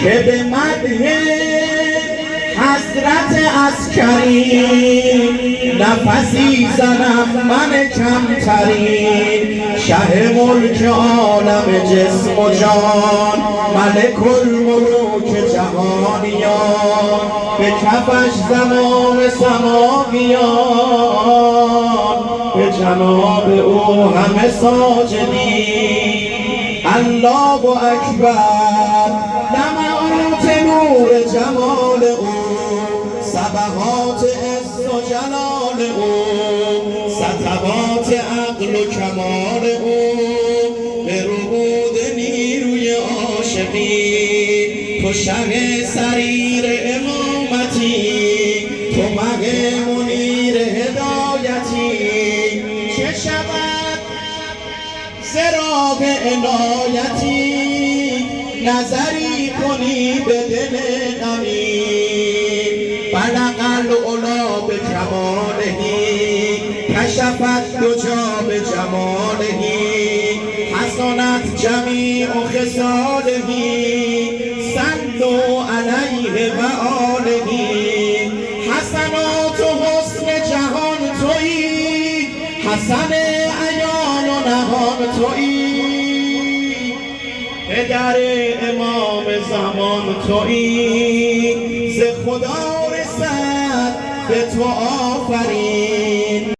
که به مدح حضرت عسکری نفسی زنم من کمترین شه ملک عالم جسم و جان ملک الملوک جهانیان به کفش زمام سماویان به جناب او همه ساجدین الله اکبر لمعات نور جمال او سبحات عز و جلال او سطوات عقل و کمال او به ربود نیروی عاشقی تو شه سریر امامتی تو مه منیر هدایتی چه شود سراغ عنایتی نظری کنی به دل غمی بلغ العلا به کمالهی کشفت دجا به جمالهی حسنت جمیع خصالهی صلوا علیه و آلهی حسنات و حسن جهان تویی حسن عیان و نهان تویی پدر امام زمان تویی ز خدا رسد به تو آفرین